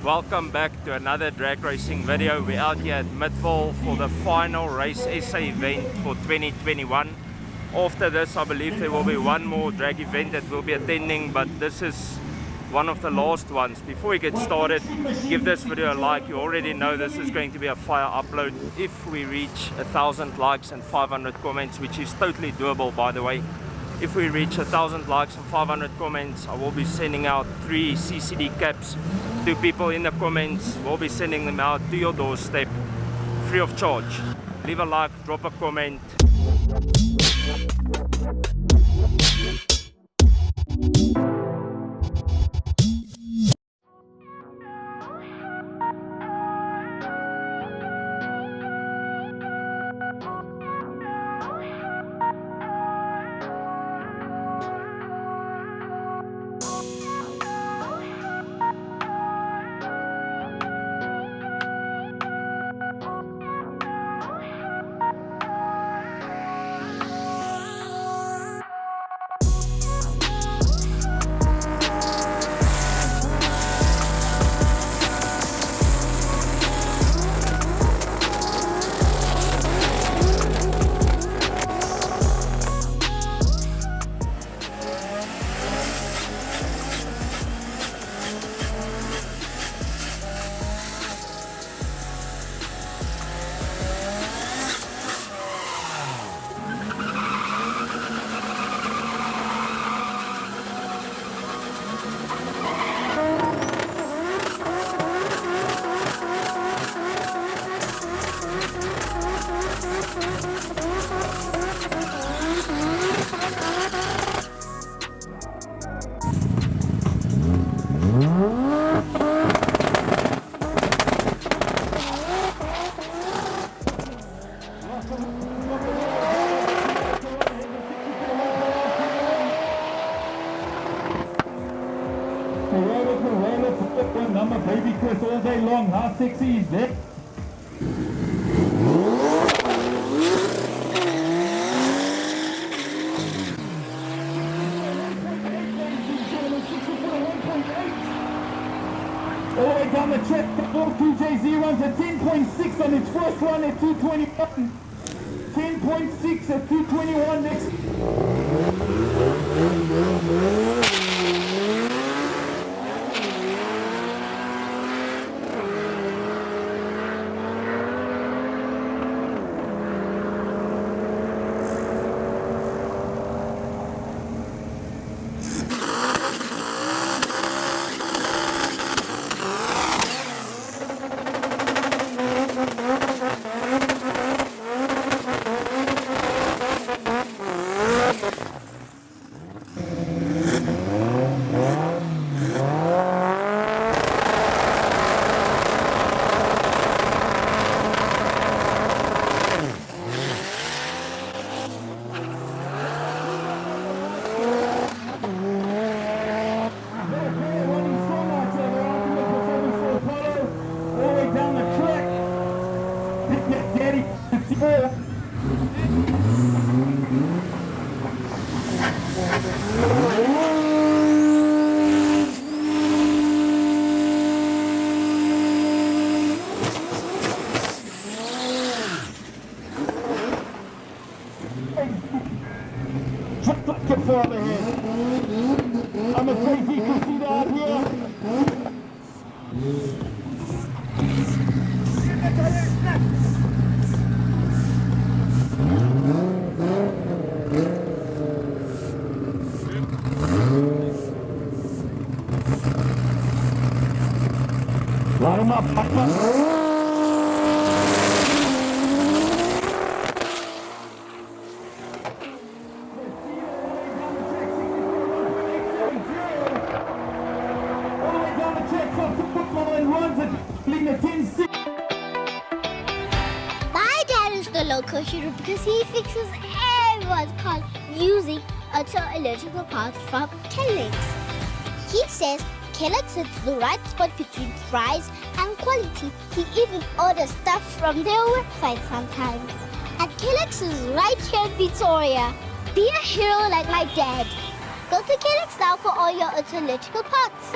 Welcome back to another drag racing video. We're out here at Midville for the final Race SA event for 2021. After this, I believe there will be one more drag event that we'll be attending, but this is one of the last ones. Before we get started, give this video a like. You already know this is going to be a fire upload. If we reach 1,000 likes and 500 comments, which is totally doable, by the way. If we reach 1,000 likes and 500 comments, I will be sending out 3 CCD caps to people in the comments. We'll be sending them out to your doorstep, free of charge. Leave a like, drop a comment. Number baby Chris all day long. How sexy is that? All the way down the track, 2JZ runs at 10.6 on its first run at 221. 10.6 at 221 next. I'm afraid you can see that here. Line him up, My dad is the local hero because he fixes everyone's car using auto-electrical parts from Kellex. He says Kellex hits the right spot between price and quality. He even orders stuff from their website sometimes. And Kellex is right here in Pretoria. Be a hero like my dad. Go to Kellex now for all your auto-electrical parts.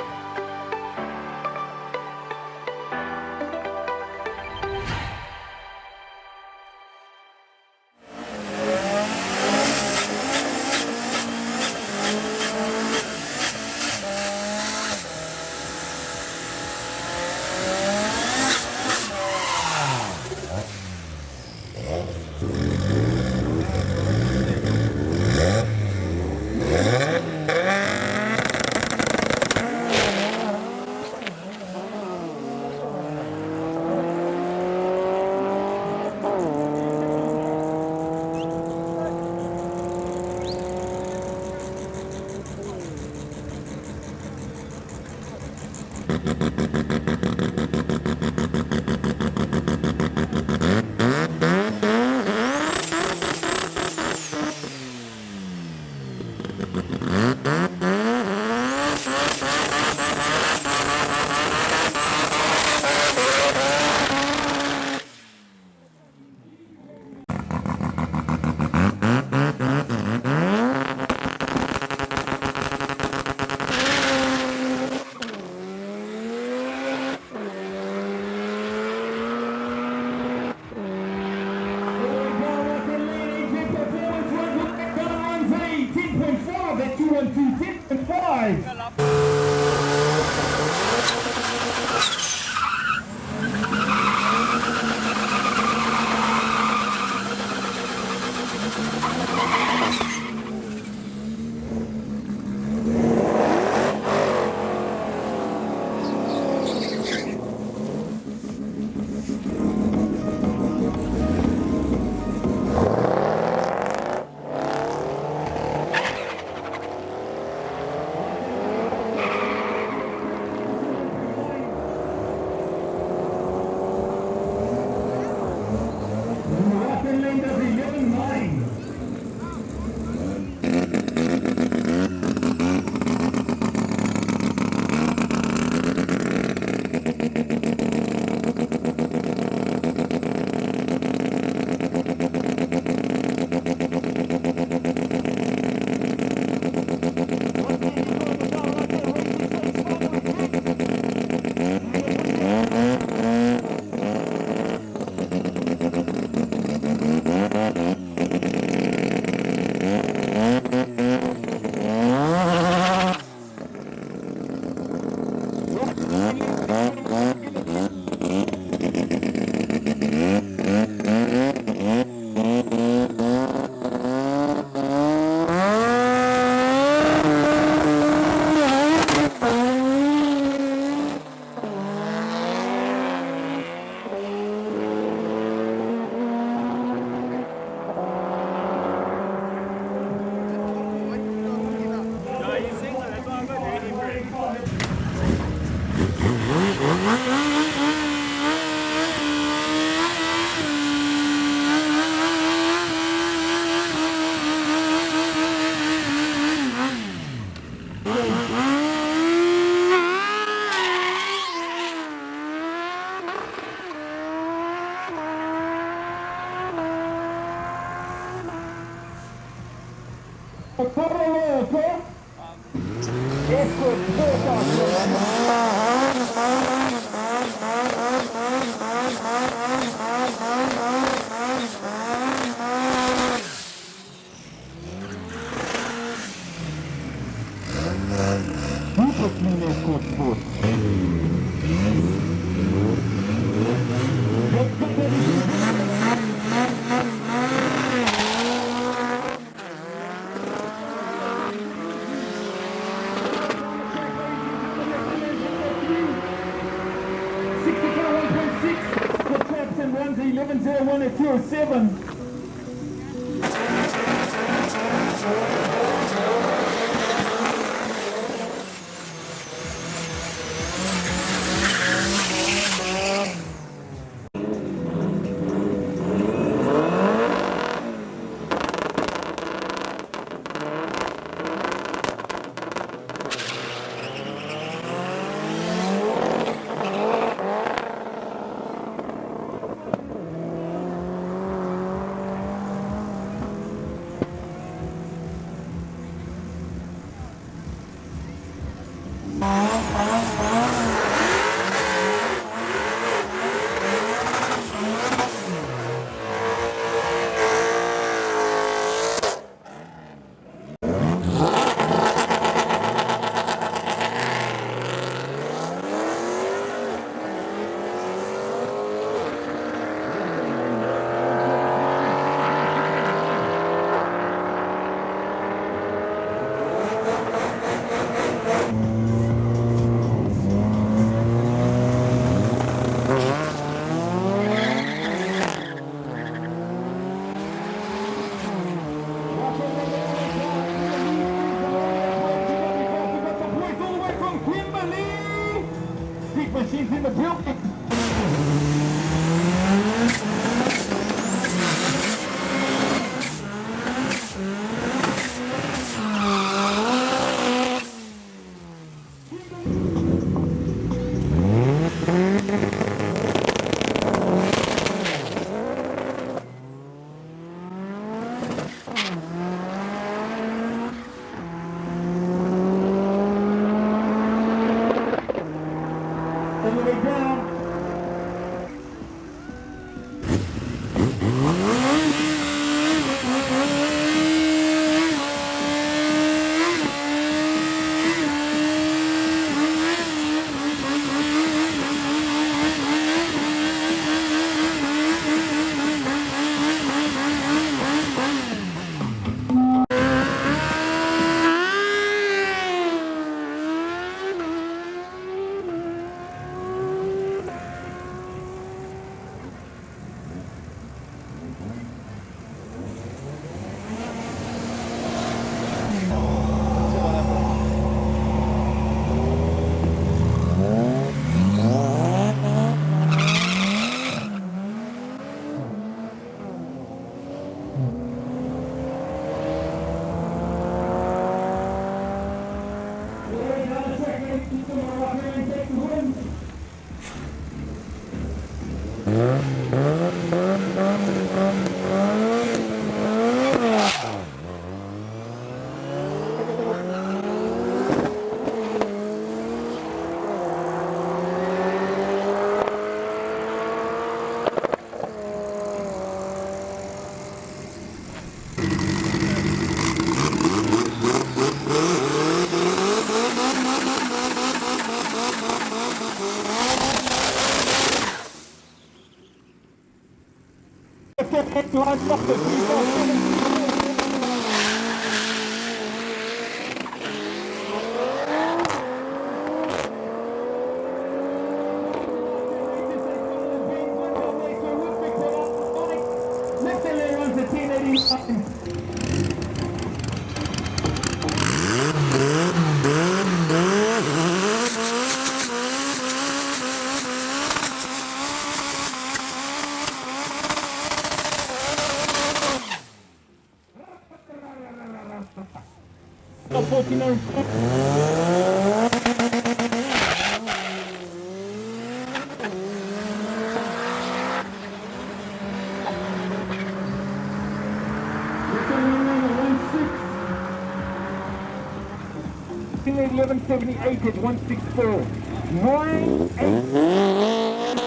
$11.78 at 164. 9, 8.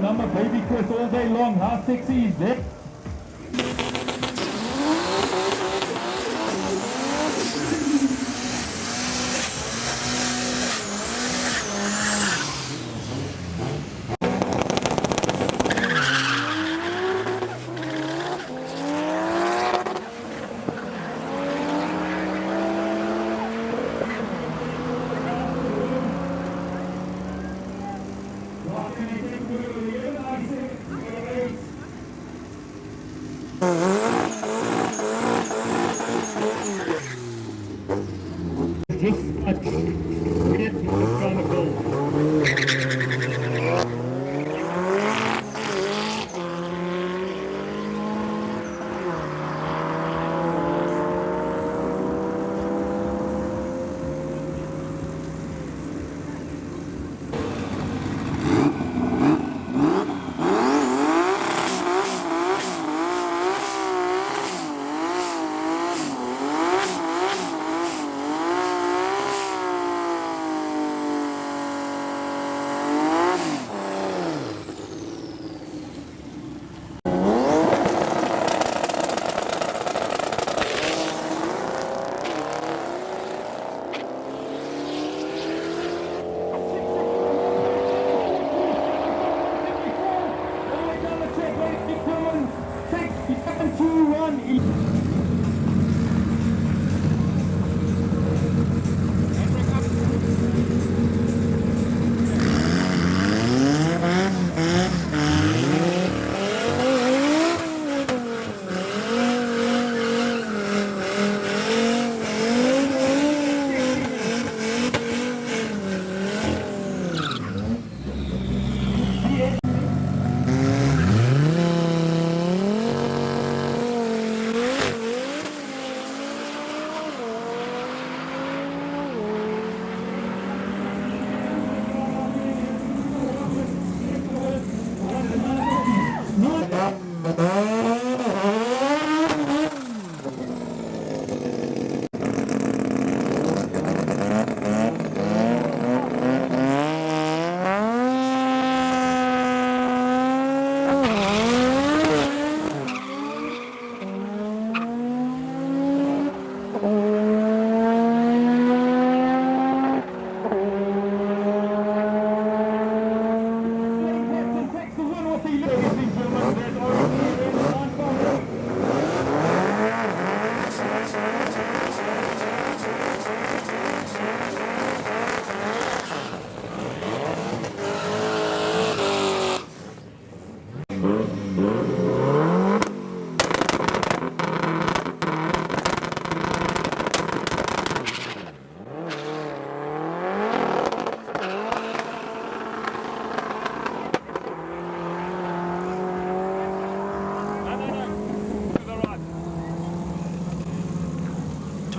Number baby Chris all day long. How sexy is that?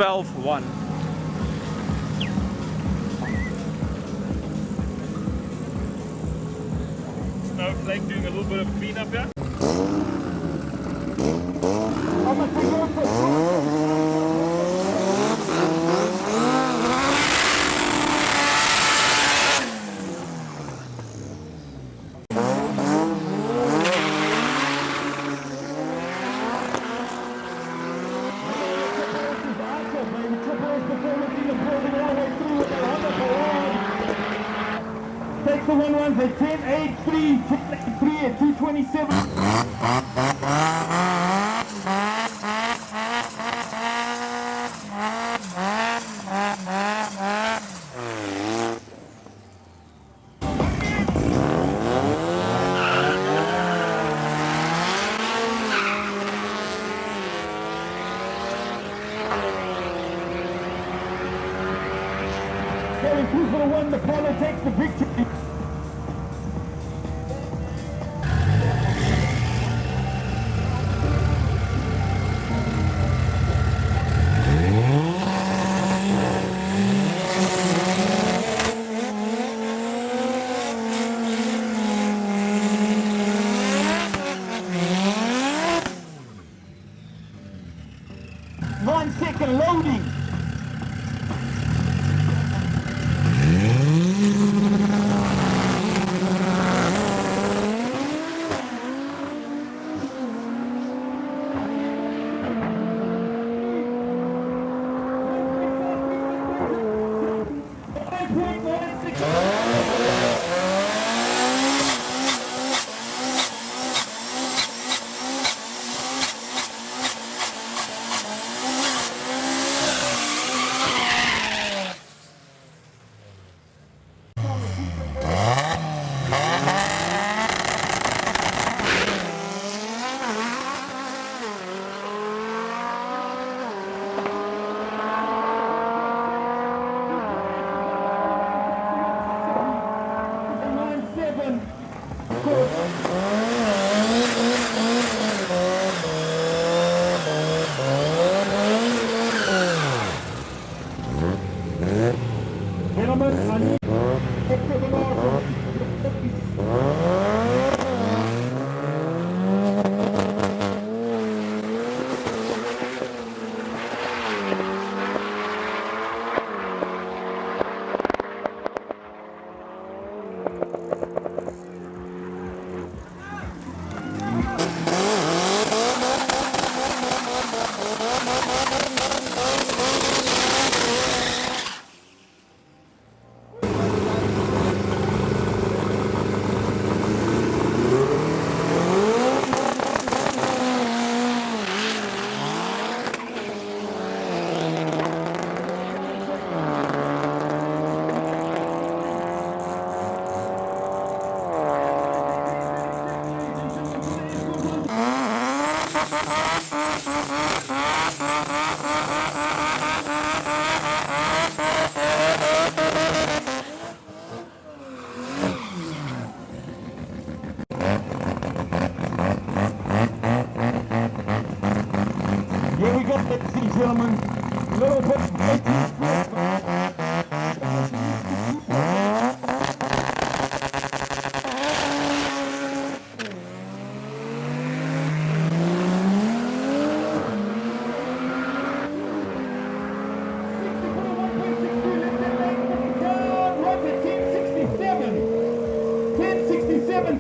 12.1. Snowflake doing a little bit of cleanup here. How much we go for? Take the 1-1s at 10.83, 10.83 at 227. Going through for the one, the Apollo takes the victory. One second loading. Gentlemen, I need extra velocity. Here we go, ladies and gentlemen. Little bit.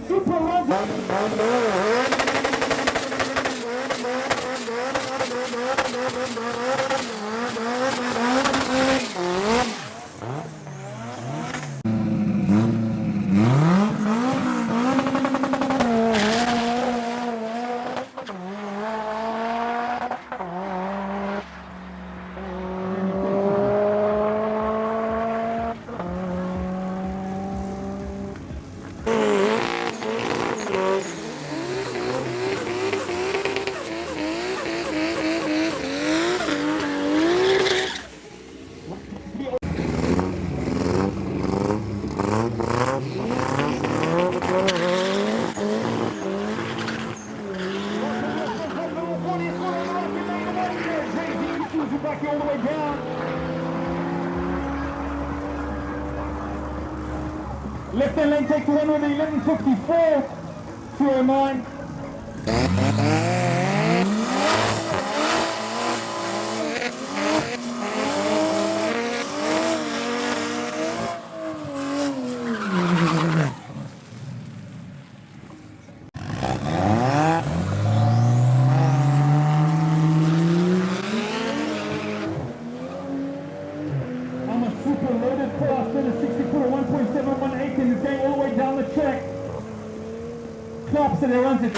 Super runs. Zubaki all the way down. Left hand lane takes the one with the 11.54, 209. I'm a super loaded car, still a 60-footer, 1.718, and it's going all the way down the track. Claps and it runs it.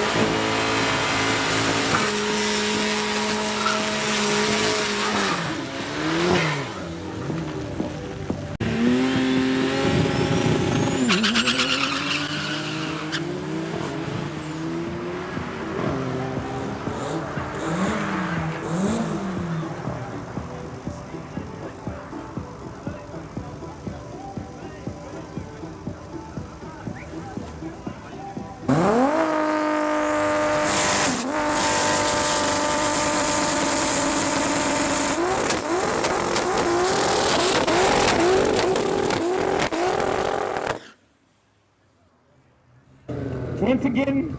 Once again,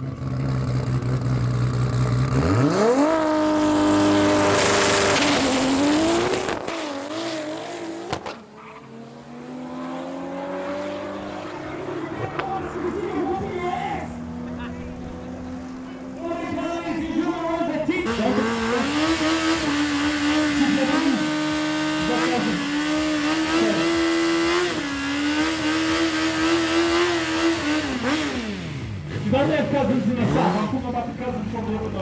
you don't have cousins in the south. I'm talking about the cousins from the other.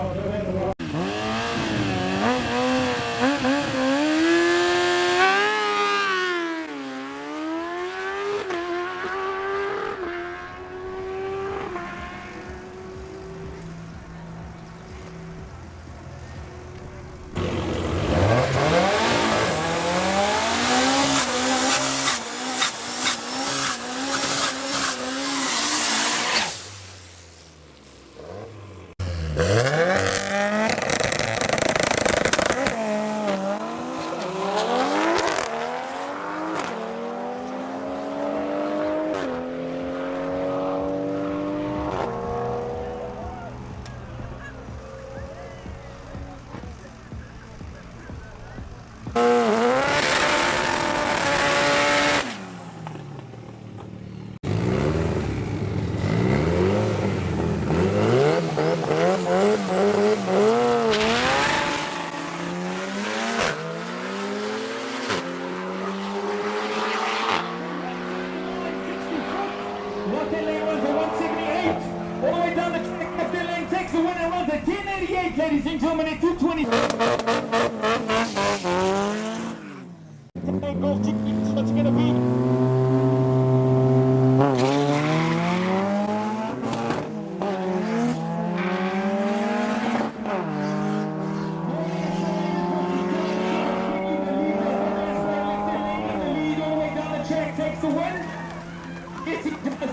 Left lane runs at 178. All the way down the track, left lane takes the win and runs at 1088, ladies and gentlemen, at 220. Golf GP, what's it gonna be? Takes the win.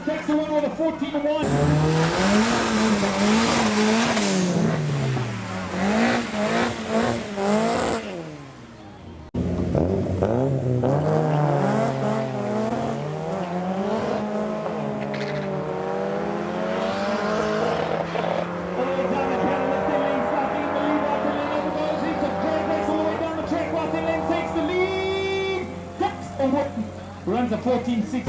Takes the win with a 14-1. Runs a 14.6.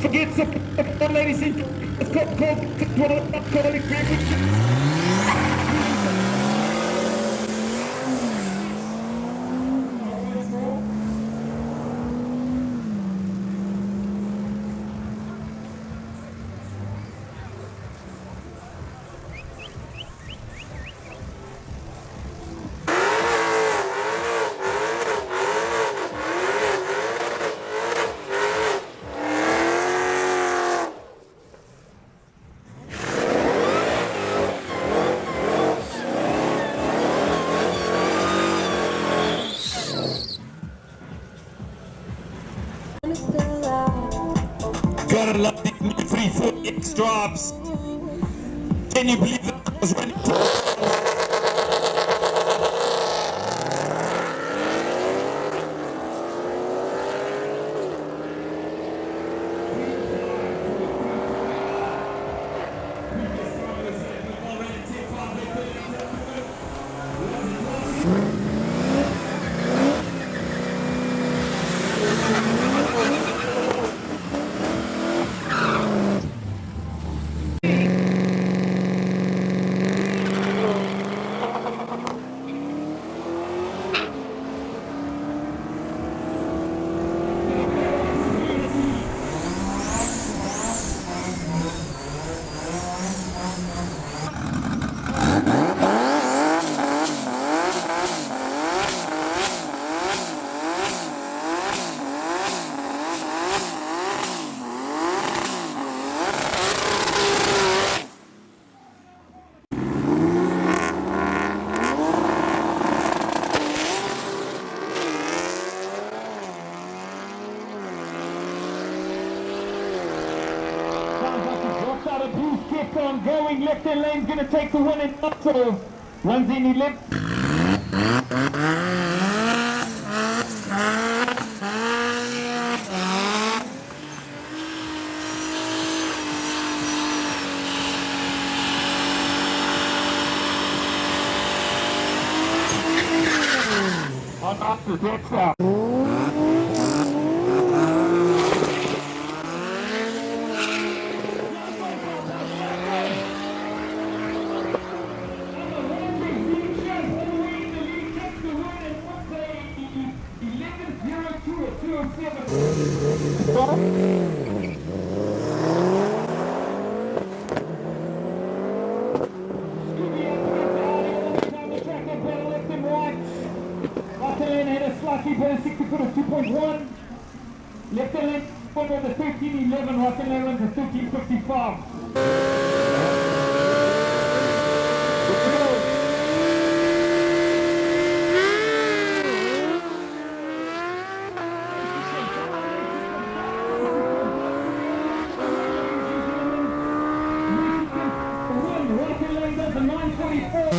forget support, ladies and gentlemen. Let's call it. Gotta love these new 3-4 drops. Can you believe that I was running? Kept on going, left hand lane's gonna take the one and up, so runs in, he left. On up the deck stop. Slightly better 60 foot of 2.1. Left hand one on the 1311, right hand runs a 1355. Right hand lane does a 944.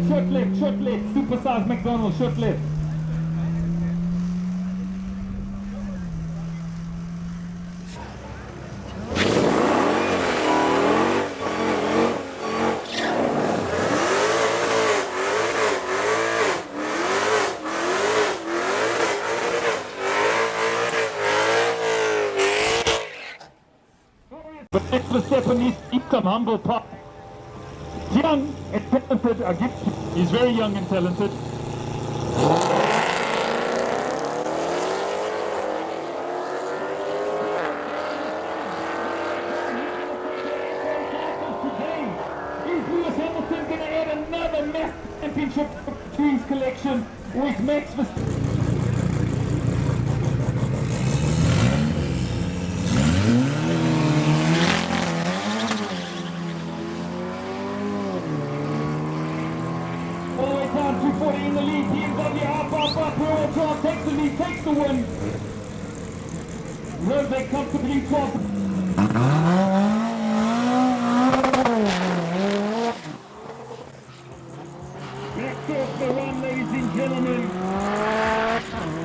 short left, short left. Supersize McDonald's, short left. But next Verstappen needs some humble pie. He's young and talented, I give you. He's very young and talented. Is Lewis Hamilton going to add another mass championship to his collection, or is Max Verstappen? All the way down 240 in the lead. BMW up. Royal Drive takes the lead, takes the win. Rose comfortably 12th. Back off the run, ladies and gentlemen.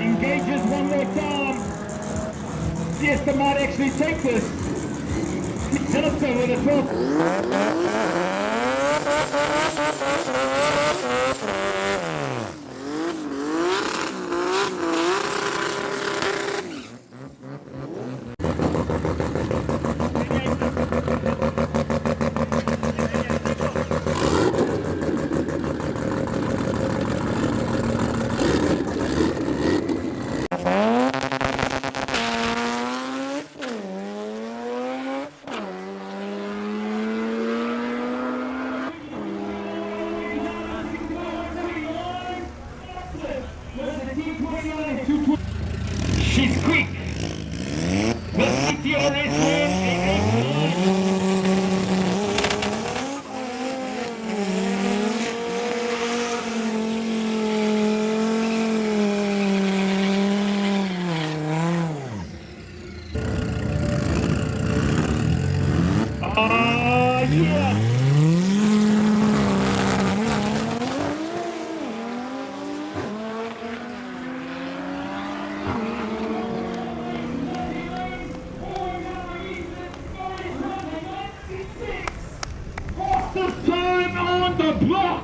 Engages one more time. Yes, they might actually take this. Hamilton with a 12th. She's quick. The DRS yeah. Fastest time on the block.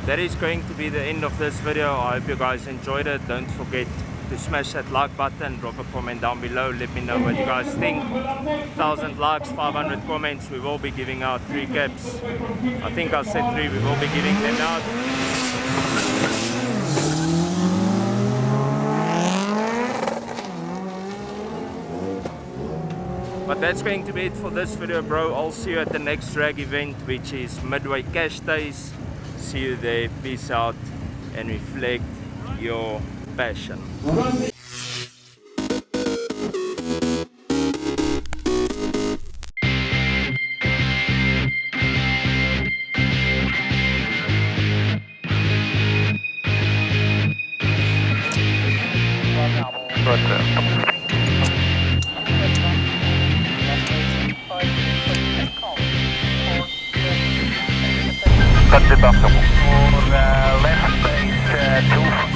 That is going to be the end of this video. I hope you guys enjoyed it. Don't forget to smash that like button, drop a comment down below, let me know what you guys think. 1,000 likes, 500 comments, we will be giving out 3 caps. I think I said 3, we will be giving them out. But that's going to be it for this video, bro. I'll see you at the next drag event, which is Midway Cash Days. See you there, peace out, and reflect your passion. Got deductible. For left base 2.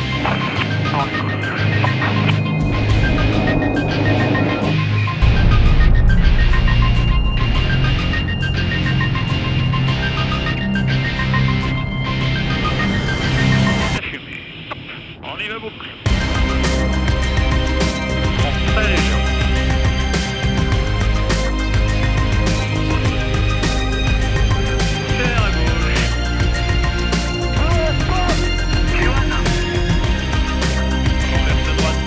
On y va beaucoup. Traverse de droite,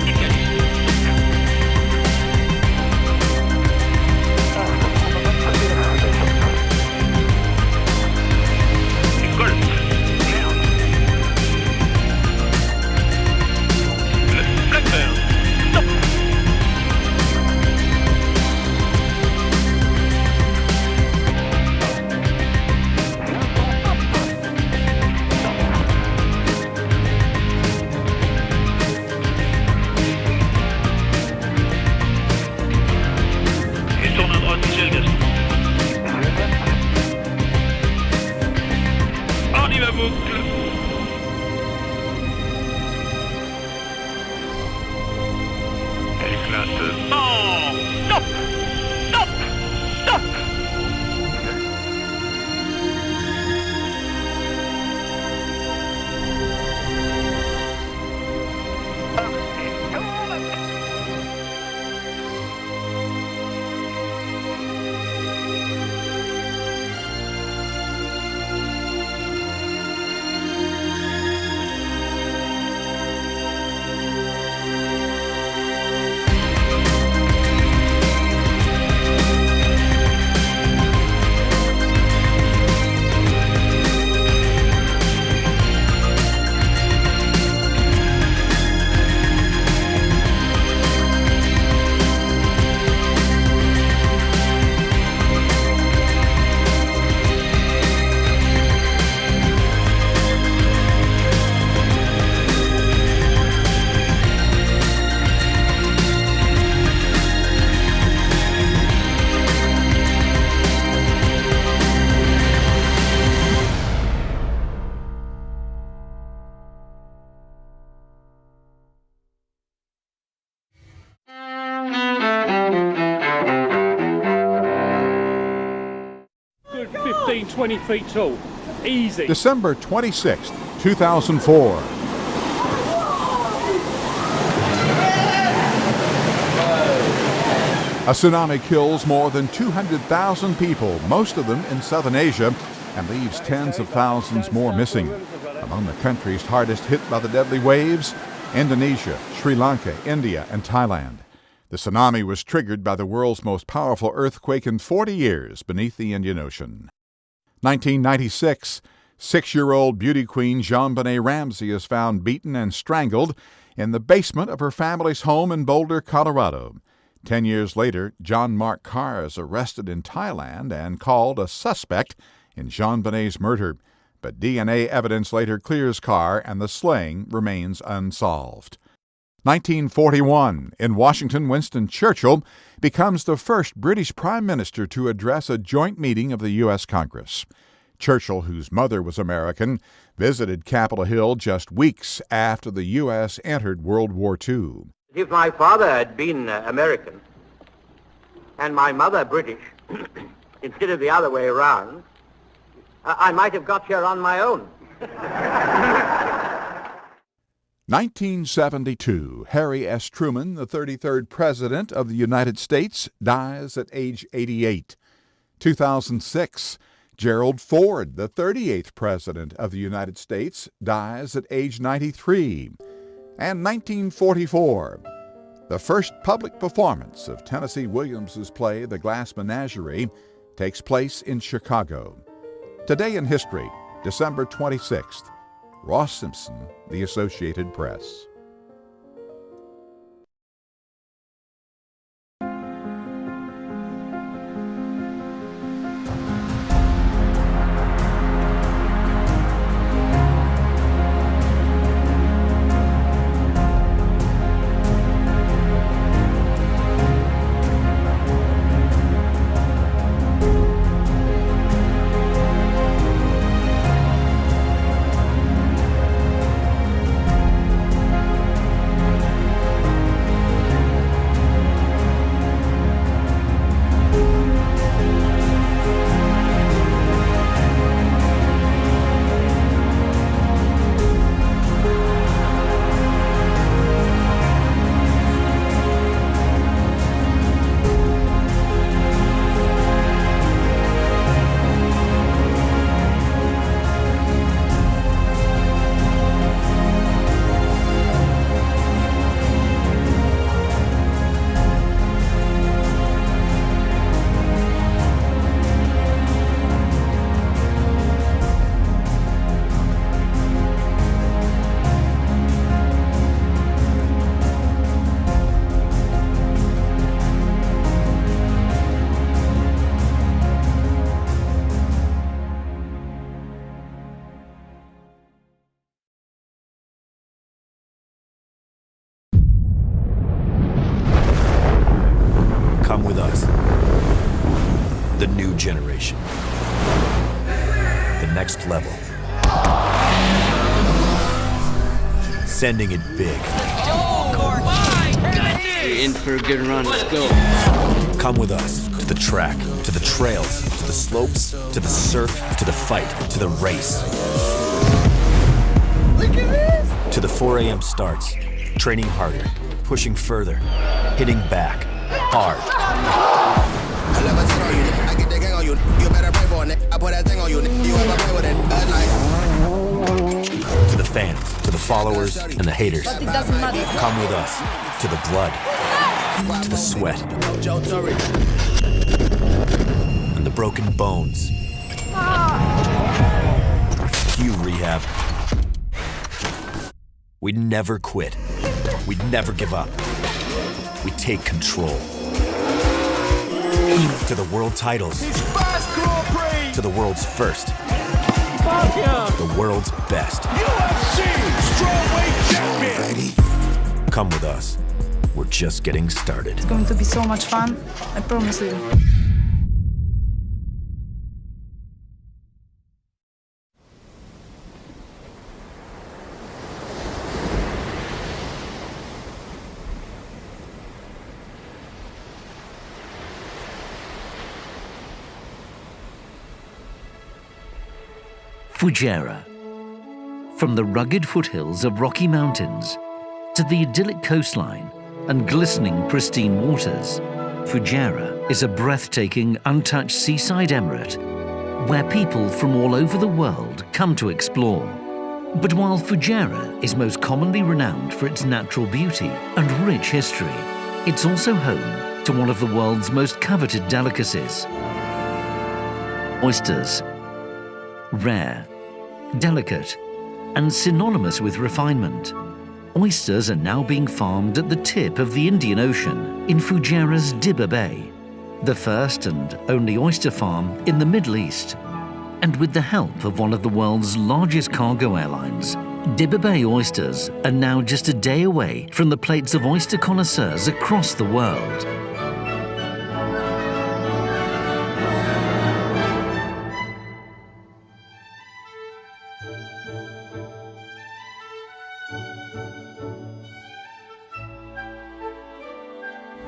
la boucle. Elle éclate. Non! Stop! Stop! Stop! Good 15, 20 feet tall. Easy. December 26, 2004. A tsunami kills more than 200,000 people, most of them in southern Asia, and leaves tens of thousands more missing. Among the countries hardest hit by the deadly waves, Indonesia, Sri Lanka, India, and Thailand. The tsunami was triggered by the world's most powerful earthquake in 40 years beneath the Indian Ocean. 1996, 6-year-old beauty queen JonBenet Ramsey is found beaten and strangled in the basement of her family's home in Boulder, Colorado. 10 years later, John Mark Carr is arrested in Thailand and called a suspect in JonBenet's murder. But DNA evidence later clears Carr, and the slaying remains unsolved. 1941, in Washington, Winston Churchill becomes the first British Prime Minister to address a joint meeting of the U.S. Congress. Churchill, whose mother was American, visited Capitol Hill just weeks after the U.S. entered World War II. If my father had been American and my mother British, instead of the other way around, I might have got here on my own. 1972, Harry S. Truman, the 33rd President of the United States, dies at age 88. 2006, Gerald Ford, the 38th President of the United States, dies at age 93. And 1944, the first public performance of Tennessee Williams's play The Glass Menagerie takes place in Chicago. Today in history, December 26th, Ross Simpson, The Associated Press. Come with us. The new generation. The next level. Sending it big. You're in for a good run. Let's go. Come with us to the track, to the trails, to the slopes, to the surf, to the fight, to the race. Look at this! To the 4 a.m. starts, training harder, pushing further, hitting back, hard. To the fans, to the followers, and the haters. Come with us to the blood, to the sweat, and the broken bones. You rehab. We never quit. We never give up. We take control. To the world titles. To the world's first. The world's best. UFC Strawweight Champion. Come with us. We're just getting started. It's going to be so much fun, I promise you. Fujairah. From the rugged foothills of Rocky Mountains to the idyllic coastline and glistening pristine waters, Fujairah is a breathtaking, untouched seaside emirate where people from all over the world come to explore. But while Fujairah is most commonly renowned for its natural beauty and rich history, it's also home to one of the world's most coveted delicacies: oysters. Rare, delicate, and synonymous with refinement, oysters are now being farmed at the tip of the Indian Ocean in Fujairah's JBay, the first and only oyster farm in the Middle East. And with the help of one of the world's largest cargo airlines, JBay oysters are now just a day away from the plates of oyster connoisseurs across the world.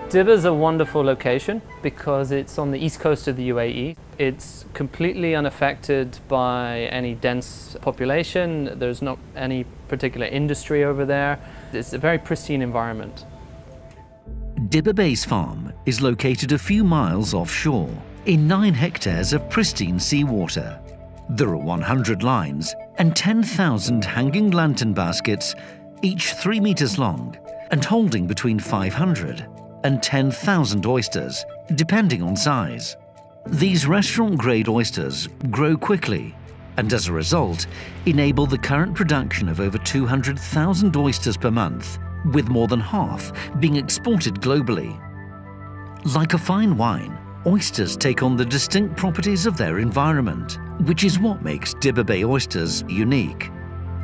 JBay is a wonderful location because it's on the east coast of the UAE. It's completely unaffected by any dense population. There's not any particular industry over there. It's a very pristine environment. JBay's farm is located a few miles offshore in 9 hectares of pristine seawater. There are 100 lines and 10,000 hanging lantern baskets, each 3 meters long and holding between 500 and 10,000 oysters, depending on size. These restaurant-grade oysters grow quickly and as a result enable the current production of over 200,000 oysters per month, with more than half being exported globally. Like a fine wine, oysters take on the distinct properties of their environment, which is what makes JBay oysters unique.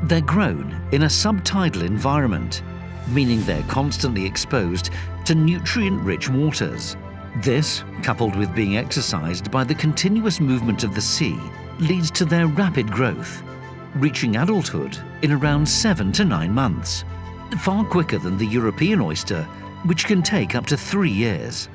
They're grown in a subtidal environment, meaning they're constantly exposed to nutrient-rich waters. This, coupled with being exercised by the continuous movement of the sea, leads to their rapid growth, reaching adulthood in around 7 to 9 months, far quicker than the European oyster, which can take up to 3 years.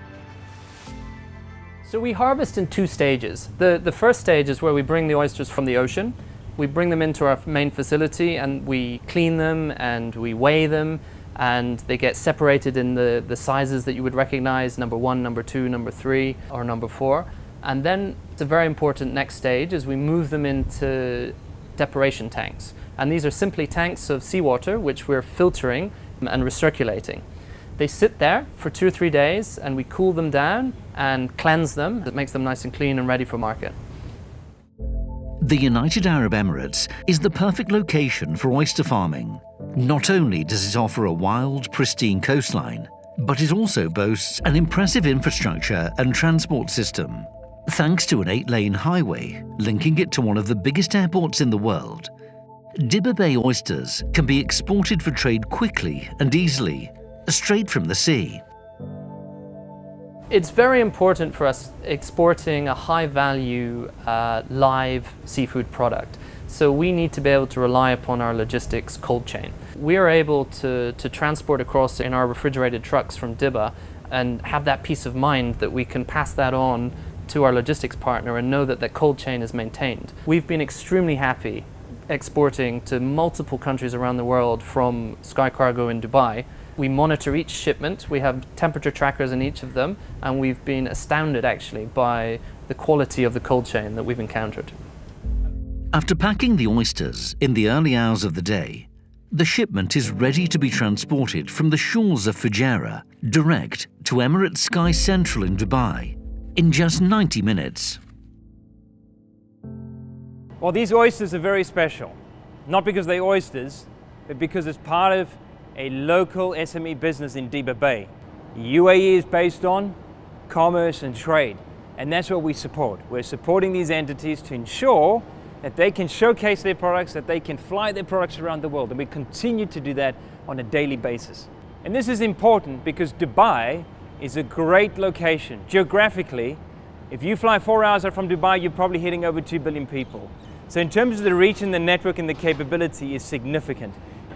So we harvest in 2 stages. The first stage is where we bring the oysters from the ocean. We bring them into our main facility and we clean them and we weigh them, and they get separated in the sizes that you would recognize, number 1, number 2, number 3, or number 4. And then it's a very important next stage is we move them into depuration tanks. And these are simply tanks of seawater which we're filtering and recirculating. They sit there for 2 or 3 days and we cool them down and cleanse them. That makes them nice and clean and ready for market. The United Arab Emirates is the perfect location for oyster farming. Not only does it offer a wild, pristine coastline, but it also boasts an impressive infrastructure and transport system. Thanks to an 8-lane highway linking it to one of the biggest airports in the world, JBay oysters can be exported for trade quickly and easily, straight from the sea. It's very important for us exporting a high-value live seafood product. So we need to be able to rely upon our logistics cold chain. We are able to transport across in our refrigerated trucks from Dibba and have that peace of mind that we can pass that on to our logistics partner and know that that cold chain is maintained. We've been extremely happy exporting to multiple countries around the world from Sky Cargo in Dubai. We monitor each shipment, we have temperature trackers in each of them, and we've been astounded actually by the quality of the cold chain that we've encountered. After packing the oysters in the early hours of the day, the shipment is ready to be transported from the shores of Fujairah direct to Emirates Sky Central in Dubai in just 90 minutes. Well, these oysters are very special, not because they're oysters, but because it's part of a local SME business in JBay. UAE is based on commerce and trade, and that's what we support. We're supporting these entities to ensure that they can showcase their products, that they can fly their products around the world, and we continue to do that on a daily basis. And this is important because Dubai is a great location. Geographically, if you fly 4 hours from Dubai, you're probably hitting over 2 billion people. So in terms of the reach and the network and the capability is significant.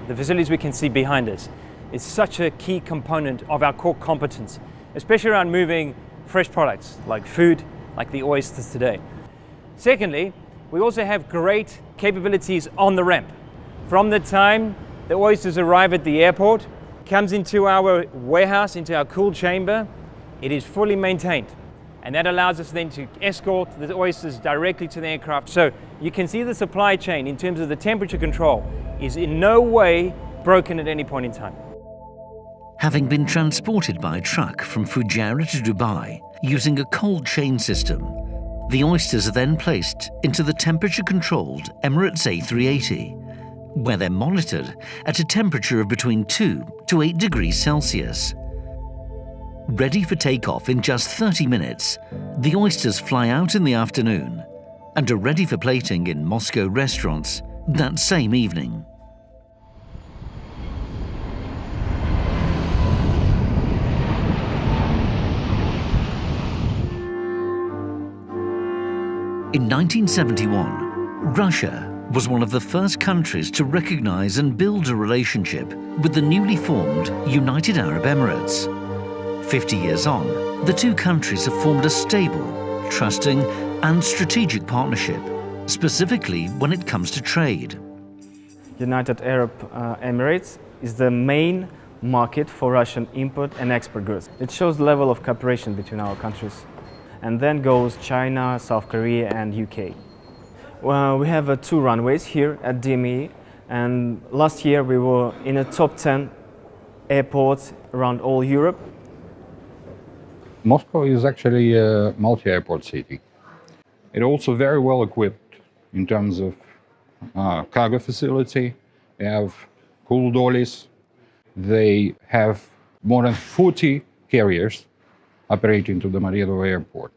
The facilities we can see behind us is such a key component of our core competence, especially around moving fresh products like food, like the oysters today. Secondly, we also have great capabilities on the ramp. From the time the oysters arrive at the airport, comes into our warehouse, into our cool chamber, it is fully maintained. And that allows us then to escort the oysters directly to the aircraft. So you can see the supply chain in terms of the temperature control is in no way broken at any point in time. Having been transported by truck from Fujairah to Dubai using a cold chain system, the oysters are then placed into the temperature-controlled Emirates A380, where they're monitored at a temperature of between 2 to 8 degrees Celsius. Ready for takeoff in just 30 minutes, the oysters fly out in the afternoon and are ready for plating in Moscow restaurants that same evening. In 1971, Russia was one of the first countries to recognize and build a relationship with the newly formed United Arab Emirates. 50 years on, the two countries have formed a stable, trusting and strategic partnership, specifically when it comes to trade. United Arab Emirates is the main market for Russian import and export goods. It shows the level of cooperation between our countries. And then goes China, South Korea and UK. Well, we have 2 runways here at DME, and last year we were in a top 10 airports around all Europe. Moscow is actually a multi-airport city. It's also very well equipped in terms of cargo facility. They have cool dollies. They have more than 40 carriers operating to the Mariadovo airport.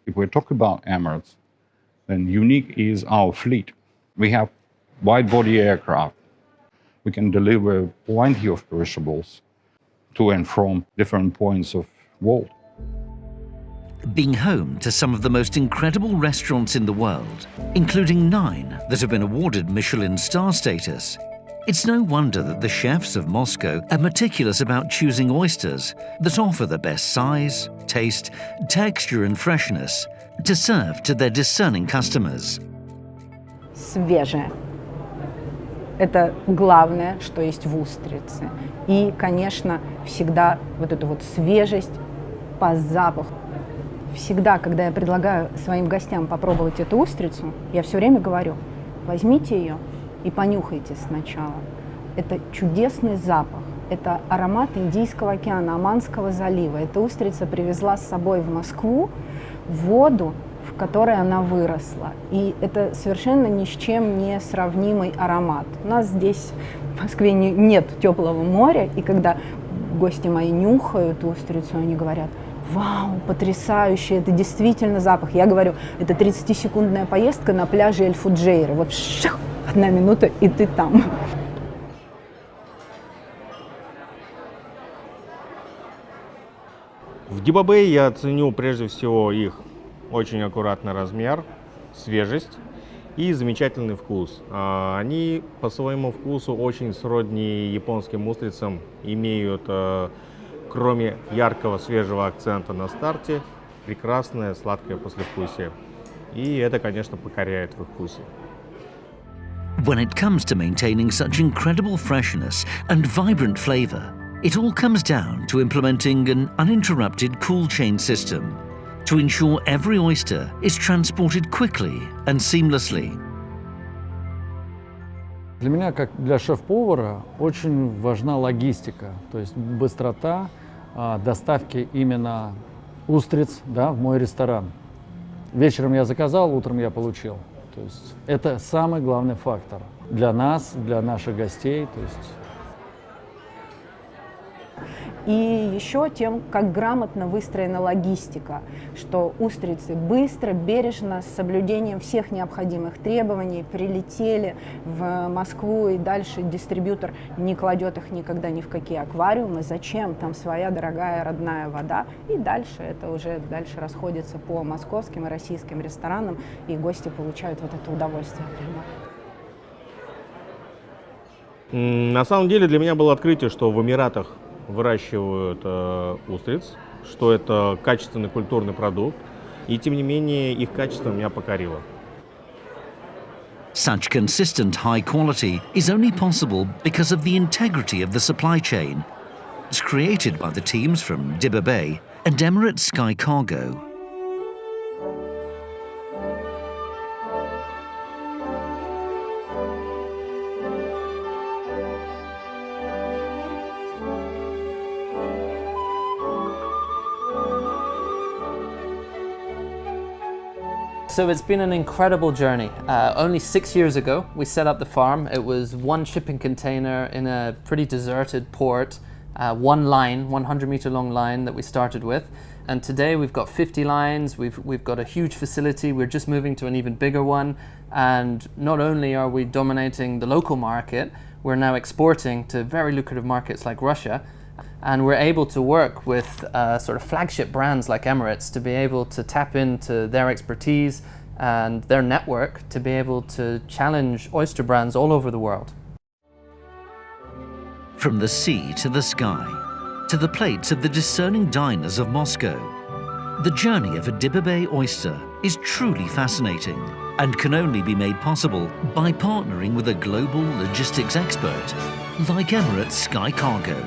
If we talk about Emirates, then unique is our fleet. We have wide-body aircraft. We can deliver plenty of perishables to and from different points of world. Being home to some of the most incredible restaurants in the world, including 9 that have been awarded Michelin star status, it's no wonder that the chefs of Moscow are meticulous about choosing oysters that offer the best size, taste, texture and freshness to serve to their discerning customers. Свежее. Это главное, что есть в устрице. И, конечно, всегда вот эту вот свежесть по запаху. Всегда, когда я предлагаю своим гостям попробовать эту устрицу, я все время говорю: возьмите ее и понюхайте сначала. Это чудесный запах. Это аромат Индийского океана, Оманского залива. Эта устрица привезла с собой в Москву воду, в которой она выросла. И это совершенно ни с чем не сравнимый аромат. У нас здесь в Москве нет теплого моря, и когда гости мои нюхают устрицу, они говорят: вау, потрясающе, это действительно запах. Я говорю, это 30-секундная поездка на пляже Эль-Фуджейра. Вот 1 минута, и ты там. В JBay я ценю прежде всего их очень аккуратный размер, свежесть и замечательный вкус. Они по своему вкусу очень сродни японским устрицам, имеют, кроме яркого свежего акцента на старте, прекрасное сладкое послевкусие. И это, конечно, покоряет в их вкусе. When it comes to maintaining such incredible freshness and vibrant flavor, it all comes down to implementing an uninterrupted cool chain system to ensure every oyster is transported quickly and seamlessly. Для меня, как для шеф-повара, очень важна логистика, то есть быстрота доставки именно устриц, да, в мой ресторан. Вечером я заказал, утром я получил. То есть это самый главный фактор для нас, для наших гостей. То есть. И еще тем, как грамотно выстроена логистика, что устрицы быстро, бережно, с соблюдением всех необходимых требований прилетели в Москву, и дальше дистрибьютор не кладет их никогда ни в какие аквариумы. Зачем? Там своя дорогая родная вода. И дальше это уже дальше расходится по московским и российским ресторанам, и гости получают вот это удовольствие прямо. На самом деле для меня было открытие, что в Эмиратах выращивают устриц, что это качественный культурный продукт, и тем не менее их качество меня покорило. Such consistent high quality is only possible because of the integrity of the supply chain. It's created by the teams from JBay and Emirates Sky Cargo. So it's been an incredible journey. Only 6 years ago, we set up the farm. It was one shipping container in a pretty deserted port, one line, 100-meter long line that we started with. And today we've got 50 lines, we've got a huge facility, we're just moving to an even bigger one. And not only are we dominating the local market, we're now exporting to very lucrative markets like Russia. And we're able to work with sort of flagship brands like Emirates to be able to tap into their expertise and their network to be able to challenge oyster brands all over the world. From the sea to the sky, to the plates of the discerning diners of Moscow, the journey of a JBay oyster is truly fascinating and can only be made possible by partnering with a global logistics expert like Emirates Sky Cargo.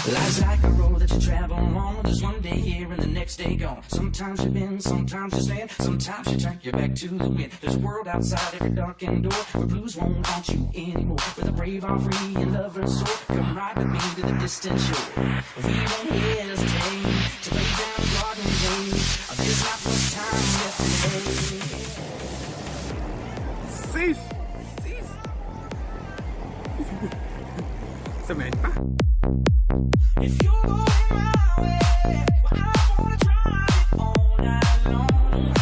Life's like a road that you travel on. There's one day here and the next day gone. Sometimes you bend, sometimes you stand, sometimes you track your back to the wind. There's a world outside every darkened door where blues won't haunt you anymore. Where the brave are free and lovers soar. Come ride with me to the distant shore. We won't hesitate to lay down the garden gate. There's not much time left today. Cease! Cement. If you're going my way, well, I wanna drive it all night long.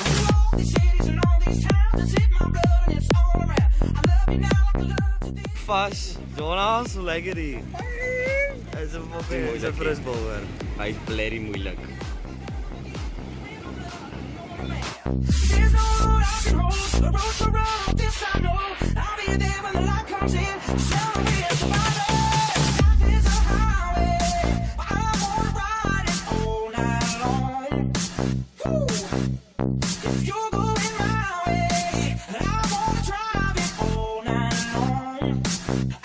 Through all these cities and all these towns, it's in my blood and it's all around. I love you now like I love today. Fast. Jonas, hoe lekker die. Hij is een frisbowler. Hij is bloody moeilijk. There's no road I can hold, a road to run, this I know. I'll be there when the light comes in, show me a survivor. Life is a highway, but I wanna ride it all night long. Woo. If you're going my way, I wanna drive it all night long.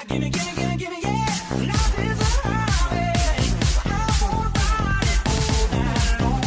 Gimme, gimme, gimme, gimme, yeah. Life is a highway, but I wanna ride it all night long.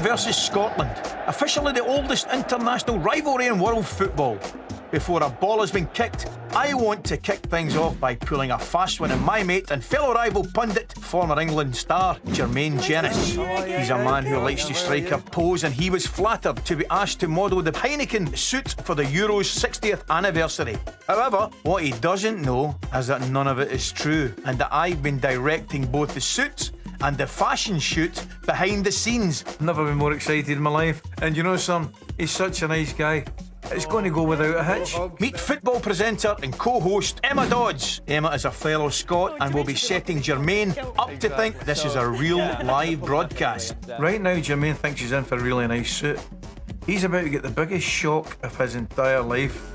versus Scotland, officially the oldest international rivalry in world football. Before a ball has been kicked, I want to kick things off by pulling a fast one on my mate and fellow rival pundit, former England star Jermaine Jenas. He's a man who likes to strike a pose, and he was flattered to be asked to model the Heineken suit for the Euros 60th anniversary. However, what he doesn't know is that none of it is true, and that I've been directing both the suit and the fashion shoot behind the scenes. Never been more excited in my life. And you know, son, he's such a nice guy. It's going to go without a hitch. Meet football presenter and co-host Emma Dodds. Emma is a fellow Scot and will be setting Jermaine up to think this is a real live broadcast. Right now, Jermaine thinks he's in for a really nice suit. He's about to get the biggest shock of his entire life.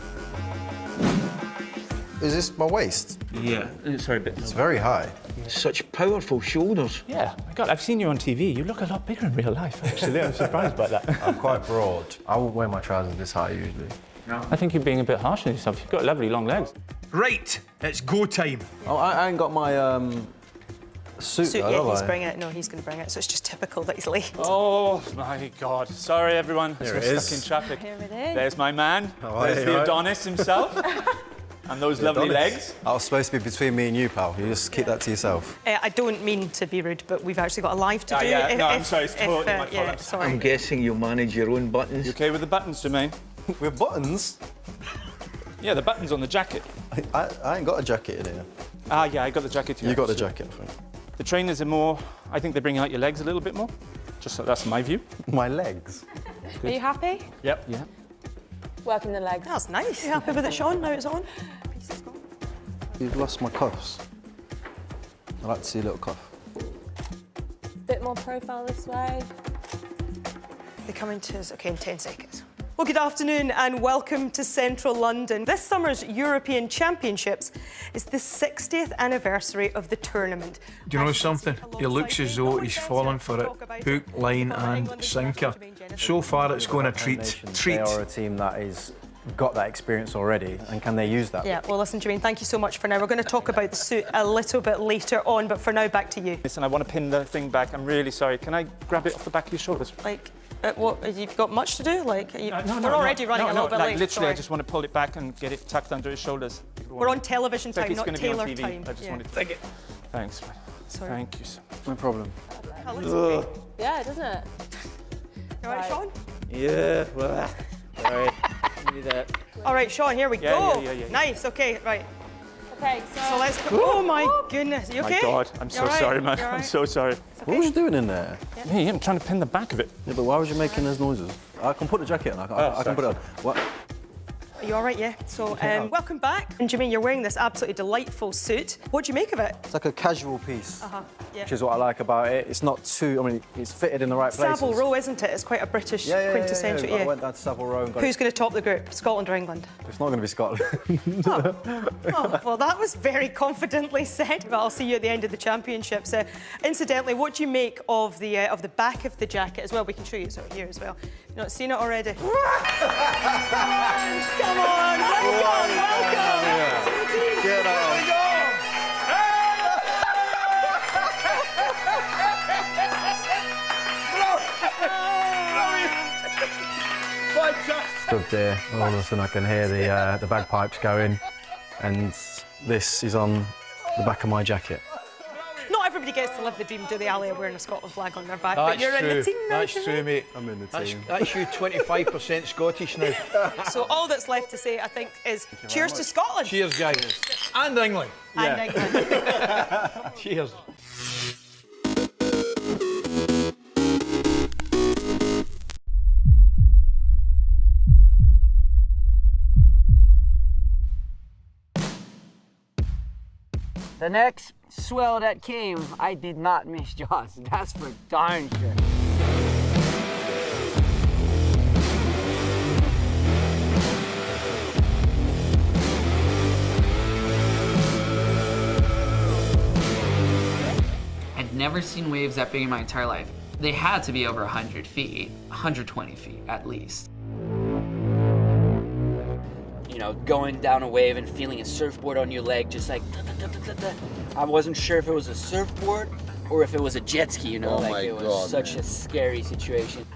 Is this my waist? Yeah, sorry, but it's very high. Such powerful shoulders. Yeah, God, I've seen you on TV. You look a lot bigger in real life, actually. I'm surprised by that. I'm quite broad. I won't wear my trousers this high usually. No. I think you're being a bit harsh on yourself. You've got lovely long legs. Right, it's go time. Oh, I ain't got my suit though, yeah, have he's I? bringing it. No, he's going to bring it. So it's just typical that he's late. Oh, my God. Sorry, everyone. Here We're it is. stuck in traffic. Here it is. There's my man. Oh, There's the Adonis himself. And those lovely legs. I was supposed to be between me and you, pal. You just keep that to yourself. I don't mean to be rude, but we've actually got a live to do. Yeah, no, I'm sorry. It's totally my fault. Yeah, sorry. I'm guessing you manage your own buttons. You okay with the buttons, Jermaine? With buttons? Yeah, the buttons on the jacket. I ain't got a jacket in here. Ah, yeah, I got the jacket here. You got the jacket, I think. The trainers are more, I think they bring out your legs a little bit more. Just so that's my view. My legs? Are you happy? Yep. Yeah. Working the legs. That's nice. You happy with it, Sean? Now it's on? You've lost my cuffs. I like to see a little cuff. Bit more profile this way. They're coming to us, okay, in 10 seconds. Well, good afternoon and welcome to Central London. This summer's European Championships is the 60th anniversary of the tournament. Do you know something? He looks as though he's fallen for it. Hook, line and sinker. So far it's going a treat. They are a team that is got that experience already, and can they use that? Yeah, well, listen, Jermaine, thank you so much for now. We're going to talk about the suit a little bit later on, but for now, back to you. Listen, I want to pin the thing back. I'm really sorry. Can I grab it off the back of your shoulders? Like, what, you've got much to do? Like, we're already running a little bit late. Literally, sorry. I just want to pull it back and get it tucked under his shoulders. We're on television time, It's not going to be on tailor TV. time. I just wanted to thank it. Thanks. Sorry. Thank you so much. No problem. That looks okay. Yeah, doesn't it? You all right, Sean? Yeah, well, sorry. Need that. All right, Sean, here we go. Yeah. Nice, okay, right. Okay, so let's go. Oh my goodness, you okay? My God, I'm so sorry, man. I'm so sorry. What was you doing in there? Me, I'm trying to pin the back of it. Yeah, but why was you making those noises? I can put the jacket on. I can put it on. What? Are you all right? Yeah. So, welcome back. And Jermaine, you're wearing this absolutely delightful suit. What do you make of it? It's like a casual piece. Yeah. Which is what I like about it. It's not too, I mean, it's fitted in the right places. Savile Row, isn't it? It's quite a British quintessential. I went down to Savile Row and got Who's going to top the group, Scotland or England? It's not going to be Scotland. Oh, well, that was very confidently said. But I'll see you at the end of the championships. Incidentally, what do you make of the back of the jacket as well? We can show you it here as well. You've not seen it already. Come on, welcome. Get out. Stood there, and all of a sudden I can hear the bagpipes going, and this is on the back of my jacket. Not everybody gets to live the dream, do they, Ali, wearing a Scotland flag on their back? That's but you're true. in the team now. That's true, mate. I'm in the team. That's you 25% Scottish now. So all that's left to say, I think, is cheers to Scotland. Cheers, guys. And England. And England. Cheers. The next swell that came, I did not miss Jaws. That's for darn sure. I'd never seen waves that big in my entire life. They had to be over 100 feet, 120 feet at least. You know, going down a wave and feeling a surfboard on your leg, just like da-da-da-da-da. I wasn't sure if it was a surfboard or if it was a jet ski, you know, Oh like my it was God, such a scary situation.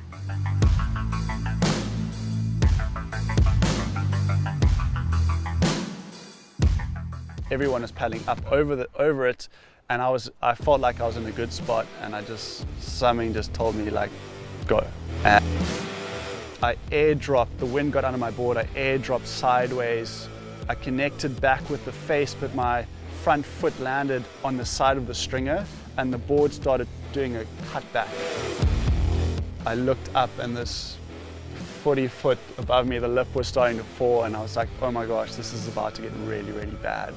everyone is paddling up over it, and I felt like I was in a good spot, and something just told me like, go. And I airdropped, the wind got under my board, I airdropped sideways, I connected back with the face, but my front foot landed on the side of the stringer, and the board started doing a cutback. I looked up, and this 40 foot above me, the lip was starting to fall, and I was like, oh my gosh, this is about to get really, really bad.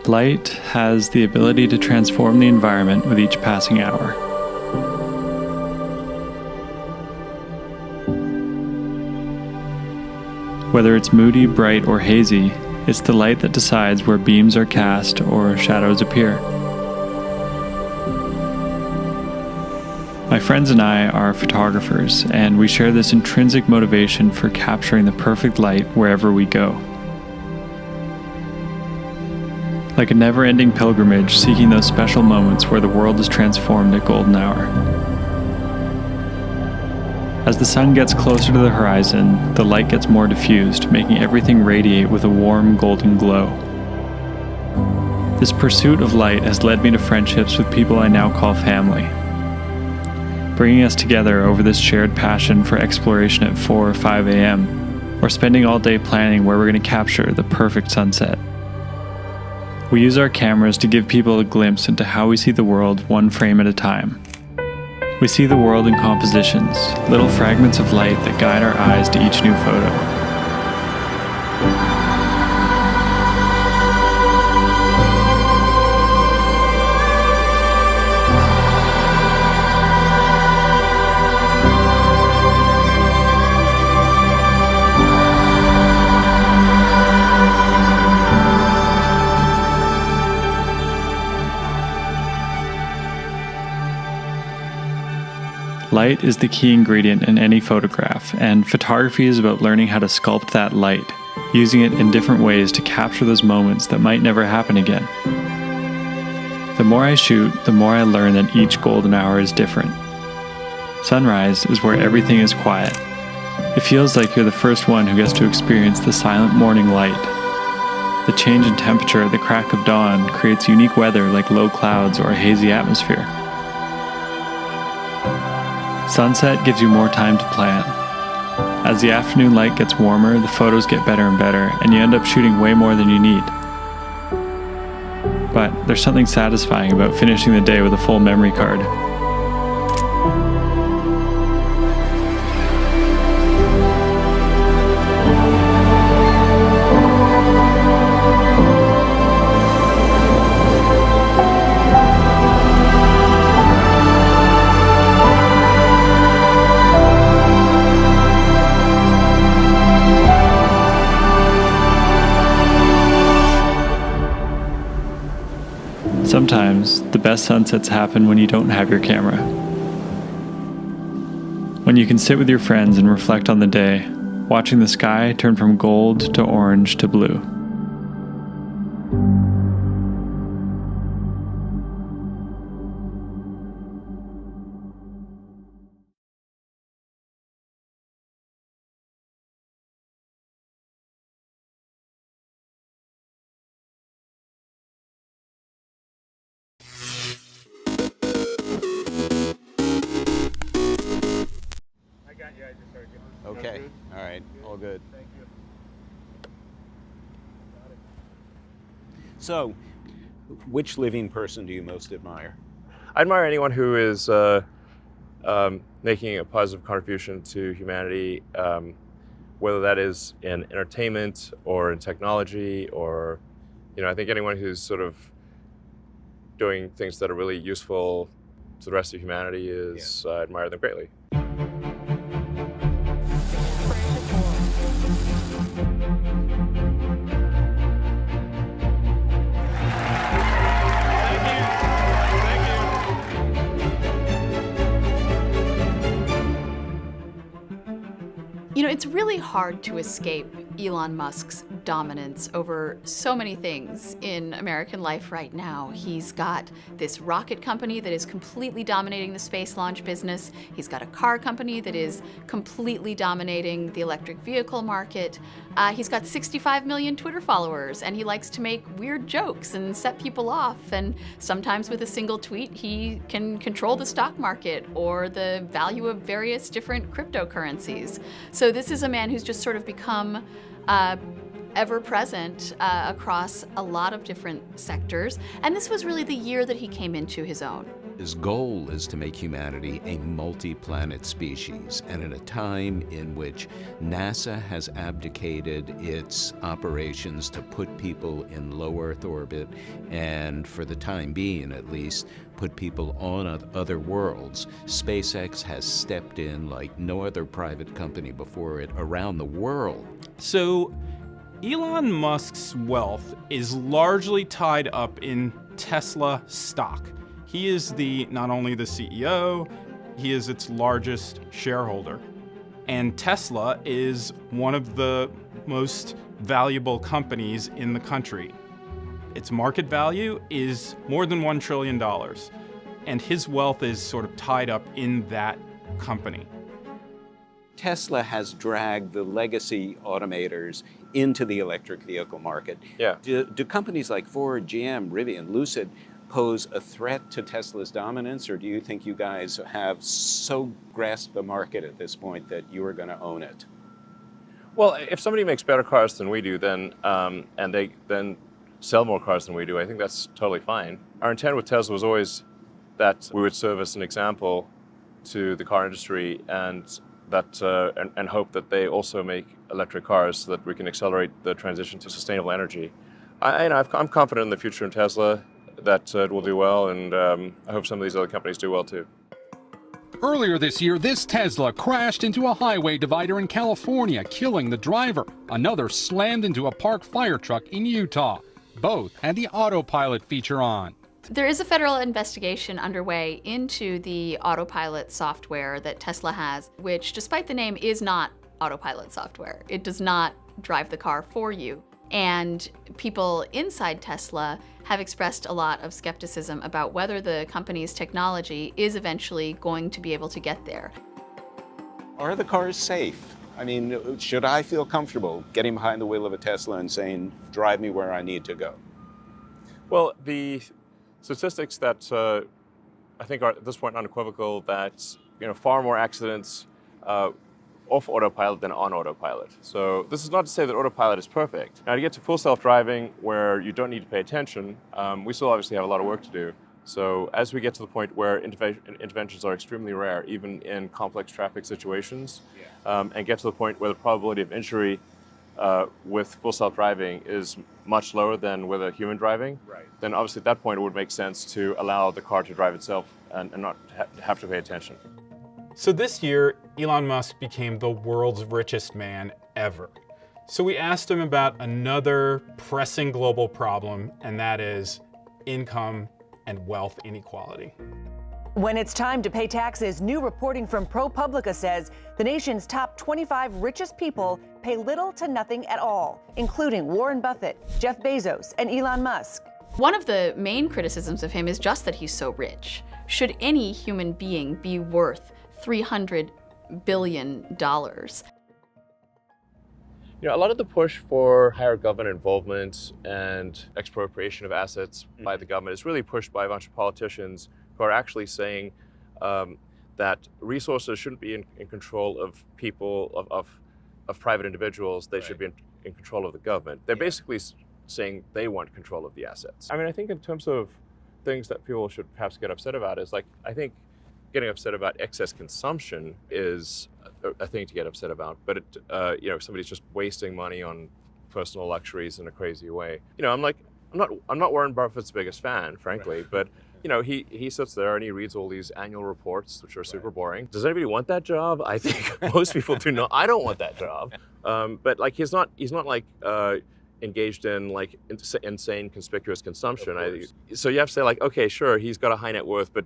Light has the ability to transform the environment with each passing hour. Whether it's moody, bright, or hazy, it's the light that decides where beams are cast or shadows appear. My friends and I are photographers, and we share this intrinsic motivation for capturing the perfect light wherever we go. Like a never-ending pilgrimage seeking those special moments where the world is transformed at golden hour. As the sun gets closer to the horizon, the light gets more diffused, making everything radiate with a warm golden glow. This pursuit of light has led me to friendships with people I now call family, bringing us together over this shared passion for exploration at 4 or 5 a.m., or spending all day planning where we're going to capture the perfect sunset. We use our cameras to give people a glimpse into how we see the world one frame at a time. We see the world in compositions, little fragments of light that guide our eyes to each new photo. Light is the key ingredient in any photograph, and photography is about learning how to sculpt that light, using it in different ways to capture those moments that might never happen again. The more I shoot, the more I learn that each golden hour is different. Sunrise is where everything is quiet. It feels like you're the first one who gets to experience the silent morning light. The change in temperature at the crack of dawn creates unique weather like low clouds or a hazy atmosphere. Sunset gives you more time to plan. As the afternoon light gets warmer, the photos get better and better, and you end up shooting way more than you need. But there's something satisfying about finishing the day with a full memory card. Sometimes, the best sunsets happen when you don't have your camera. When you can sit with your friends and reflect on the day, watching the sky turn from gold to orange to blue. Okay, all right, all good. So, which living person do you most admire? I admire anyone who is making a positive contribution to humanity, whether that is in entertainment or in technology, or, I think anyone who's sort of doing things that are really useful to the rest of humanity is, I admire them greatly. It's really hard to escape Elon Musk's dominance over so many things in American life right now. He's got this rocket company that is completely dominating the space launch business. He's got a car company that is completely dominating the electric vehicle market. He's got 65 million Twitter followers, and he likes to make weird jokes and set people off. And sometimes with a single tweet, he can control the stock market or the value of various different cryptocurrencies. So this is a man who's just sort of become ever present across a lot of different sectors. And this was really the year that he came into his own. His goal is to make humanity a multi-planet species, and at a time in which NASA has abdicated its operations to put people in low Earth orbit, and for the time being at least, put people on other worlds, SpaceX has stepped in like no other private company before it around the world. So Elon Musk's wealth is largely tied up in Tesla stock. He is not only the CEO, he is its largest shareholder. And Tesla is one of the most valuable companies in the country. Its market value is more than $1 trillion, and his wealth is sort of tied up in that company. Tesla has dragged the legacy automakers into the electric vehicle market. Yeah. Do companies like Ford, GM, Rivian, Lucid pose a threat to Tesla's dominance, or do you think you guys have so grasped the market at this point that you are going to own it? Well, if somebody makes better cars than we do, then and they then sell more cars than we do, I think that's totally fine. Our intent with Tesla was always that we would serve as an example to the car industry, and that and hope that they also make electric cars so that we can accelerate the transition to sustainable energy. I'm confident in the future in Tesla, that it will do well, and I hope some of these other companies do well too. Earlier this year, this Tesla crashed into a highway divider in California, killing the driver. Another slammed into a parked fire truck in Utah. Both had the autopilot feature on. There is a federal investigation underway into the autopilot software that Tesla has, which, despite the name, is not autopilot software. It does not drive the car for you. And people inside Tesla have expressed a lot of skepticism about whether the company's technology is eventually going to be able to get there. Are the cars safe? I mean, should I feel comfortable getting behind the wheel of a Tesla and saying, drive me where I need to go? Well, the statistics that I think are at this point unequivocal, that far more accidents off autopilot than on autopilot. So this is not to say that autopilot is perfect. Now, to get to full self-driving where you don't need to pay attention, we still obviously have a lot of work to do. So as we get to the point where interventions are extremely rare, even in complex traffic situations, and get to the point where the probability of injury with full self-driving is much lower than with a human driving, then obviously at that point it would make sense to allow the car to drive itself and not have to pay attention. So this year, Elon Musk became the world's richest man ever. So we asked him about another pressing global problem, and that is income and wealth inequality. When it's time to pay taxes, new reporting from ProPublica says the nation's top 25 richest people pay little to nothing at all, including Warren Buffett, Jeff Bezos, and Elon Musk. One of the main criticisms of him is just that he's so rich. Should any human being be worth $300 billion? A lot of the push for higher government involvement and expropriation of assets by the government is really pushed by a bunch of politicians who are actually saying that resources shouldn't be in control of people, of private individuals. They should be in control of the government. They're basically saying they want control of the assets. I mean, I think in terms of things that people should perhaps get upset about is, like, I think getting upset about excess consumption is a thing to get upset about, but if somebody's just wasting money on personal luxuries in a crazy way, I'm not Warren Buffett's biggest fan, frankly, but he sits there and he reads all these annual reports, which are super boring. Does anybody want that job? I think most people do not. I don't want that job, but like he's not like engaged in like insane conspicuous consumption. So you have to say, like, okay, sure, he's got a high net worth, but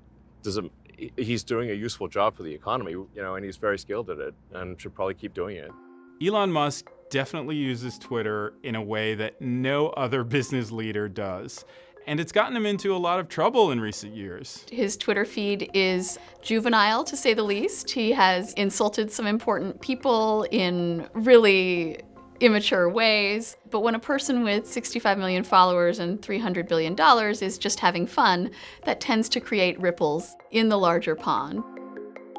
he's doing a useful job for the economy, and he's very skilled at it and should probably keep doing it. Elon Musk definitely uses Twitter in a way that no other business leader does. And it's gotten him into a lot of trouble in recent years. His Twitter feed is juvenile, to say the least. He has insulted some important people in really immature ways. But when a person with 65 million followers and $300 billion is just having fun, that tends to create ripples in the larger pond.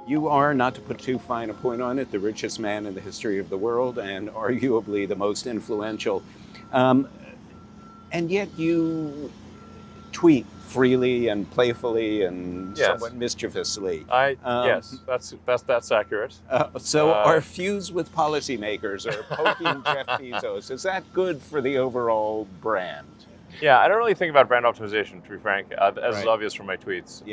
You are, not to put too fine a point on it, the richest man in the history of the world and arguably the most influential. And yet you tweet freely and playfully and somewhat mischievously. Yes, that's accurate. So our feuds with policymakers are poking Jeff Bezos. Is that good for the overall brand? Yeah, I don't really think about brand optimization, to be frank, as is obvious from my tweets,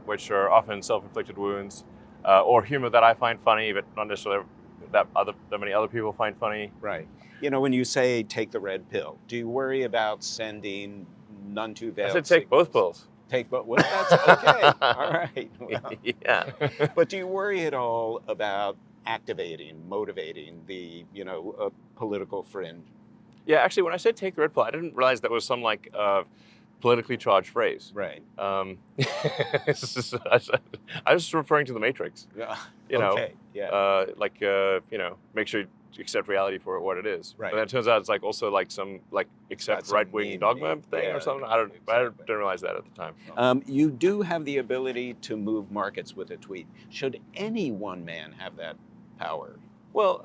which are often self-inflicted wounds or humor that I find funny, but not necessarily that many other people find funny. Right. You know, when you say take the red pill, do you worry about sending none too veiled? I said take both pills. Take both. Well, that's okay. All right. Well, yeah. But do you worry at all about activating, motivating the, political fringe? Yeah, actually, when I said take the red pill, I didn't realize that was some politically charged phrase. Right. I was referring to the Matrix. Yeah. Okay. Yeah. Make sure you accept reality for what it is. Right. But then it turns out it's some accept right-wing dogma thing or something. I didn't realize that at the time. You do have the ability to move markets with a tweet. Should any one man have that power? Well,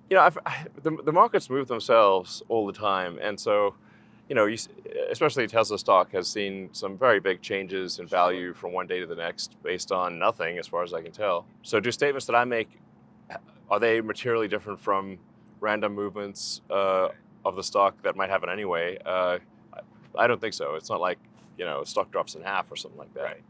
the markets move themselves all the time, and so, especially Tesla stock has seen some very big changes in value from one day to the next based on nothing, as far as I can tell. So, do statements that I make, are they materially different from random movements of the stock that might happen anyway? I don't think so. It's not like stock drops in half or something like that. Right.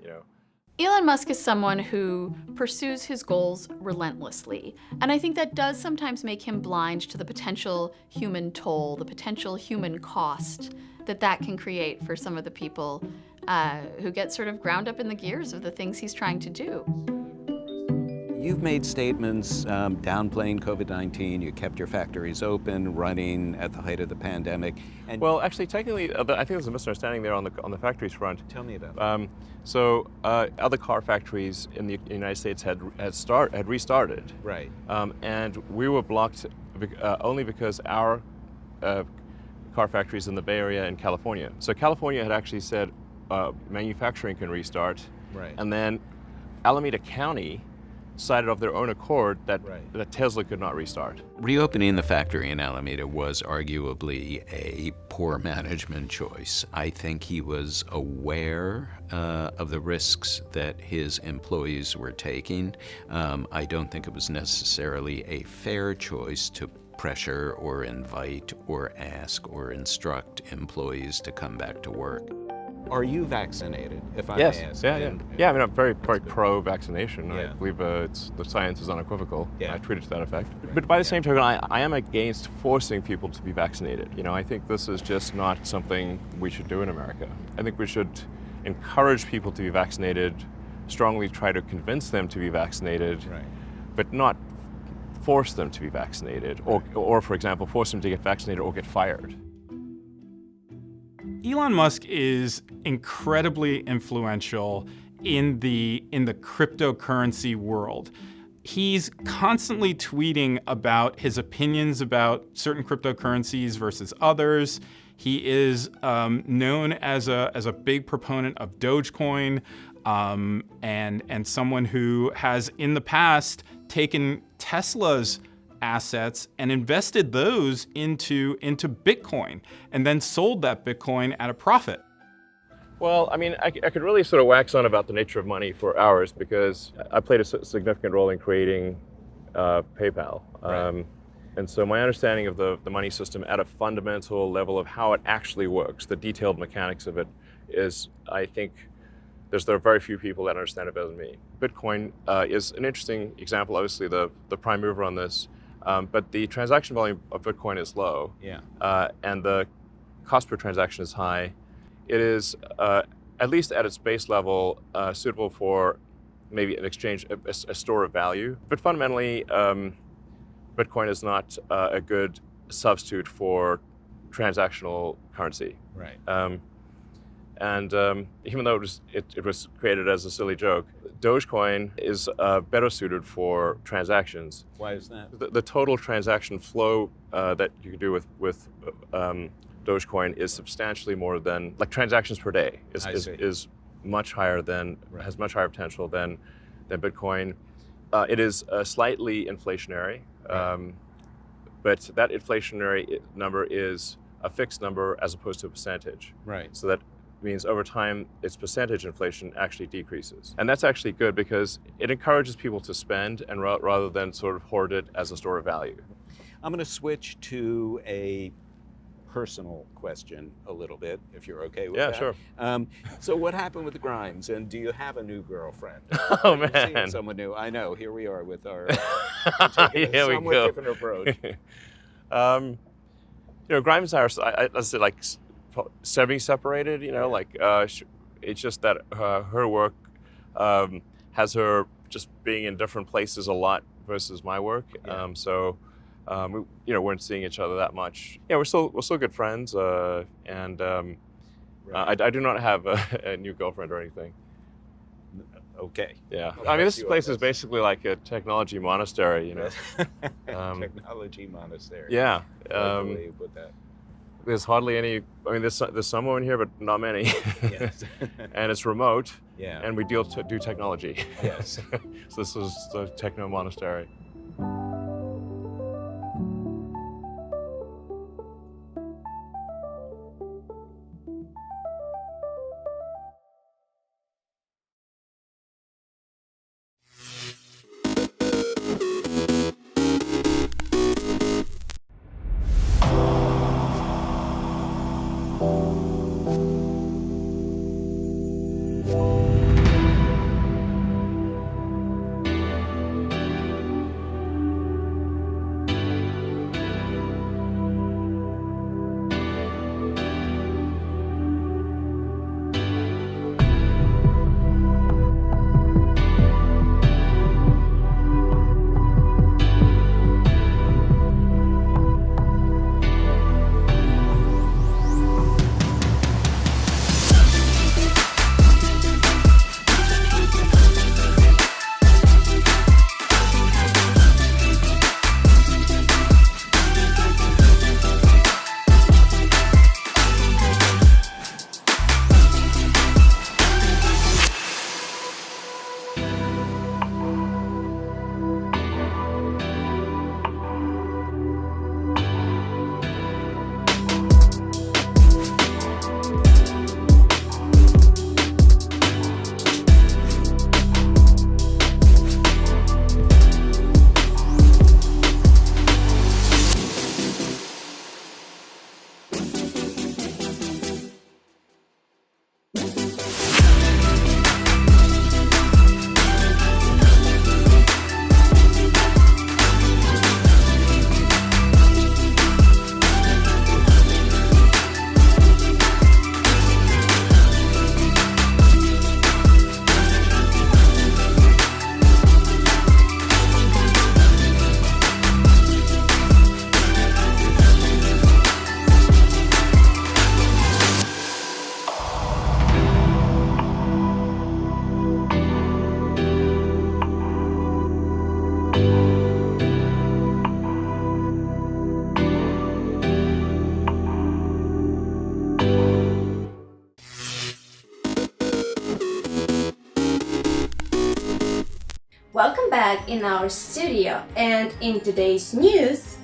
Elon Musk is someone who pursues his goals relentlessly. And I think that does sometimes make him blind to the potential human toll, the potential human cost that can create for some of the people who get sort of ground up in the gears of the things he's trying to do. You've made statements downplaying COVID-19. You kept your factories open, running at the height of the pandemic. And well, actually, technically, I think there's a misunderstanding there on the factories front. Tell me about it. Other car factories in the United States had restarted. Right. And we were blocked only because our car factories in the Bay Area and California. So California had actually said manufacturing can restart. Right. And then Alameda County decided of their own accord that Tesla could not restart. Reopening the factory in Alameda was arguably a poor management choice. I think he was aware of the risks that his employees were taking. I don't think it was necessarily a fair choice to pressure or invite or ask or instruct employees to come back to work. Are you vaccinated, if I may ask? Yeah. I mean, I'm very pro-vaccination. I believe the science is unequivocal. Yeah. I tweeted to that effect. But by the same token, I am against forcing people to be vaccinated. I think this is just not something we should do in America. I think we should encourage people to be vaccinated, strongly try to convince them to be vaccinated, but not force them to be vaccinated, or for example, force them to get vaccinated or get fired. Elon Musk is incredibly influential in the cryptocurrency world. He's constantly tweeting about his opinions about certain cryptocurrencies versus others. He is known as a big proponent of Dogecoin, and someone who has in the past taken Tesla's assets and invested those into Bitcoin and then sold that Bitcoin at a profit. Well, I mean, I could really sort of wax on about the nature of money for hours because I played a significant role in creating PayPal. And so my understanding of the money system at a fundamental level of how it actually works, the detailed mechanics of it, is, I think, there are very few people that understand it better than me. Bitcoin is an interesting example, obviously the prime mover on this. But the transaction volume of Bitcoin is low, and the cost per transaction is high. It is, at least at its base level, suitable for maybe an exchange, a store of value. But fundamentally, Bitcoin is not a good substitute for transactional currency. Right. Even though it was created as a silly joke, Dogecoin is better suited for transactions. Why is that? The total transaction flow that you can do with Dogecoin is substantially more than, like, transactions per day is much higher than, has much higher potential than Bitcoin. It is slightly inflationary, but that inflationary number is a fixed number as opposed to a percentage. Right. So that means over time, its percentage inflation actually decreases. And that's actually good because it encourages people to spend and rather than sort of hoard it as a store of value. I'm going to switch to a personal question a little bit, if you're okay with that. Yeah, sure. So what happened with the Grimes, and do you have a new girlfriend? Oh, Have you seen man. someone new. I know, here we are with our Here we somewhat go. different approach. Grimes and I said, like, semi-separated, it's just that her work has her just being in different places a lot versus my work. Yeah. We weren't seeing each other that much. Yeah, we're still good friends, I do not have a new girlfriend or anything. Okay. Yeah. I'll This back you place up. is basically like a technology monastery, Technology monastery. Yeah. I like the way you put that. There's hardly any. There's some women here, but not many. Yes. And it's remote. Yeah. And we do technology. Yes. So this is the techno monastery. Welcome back in our studio, and in today's news,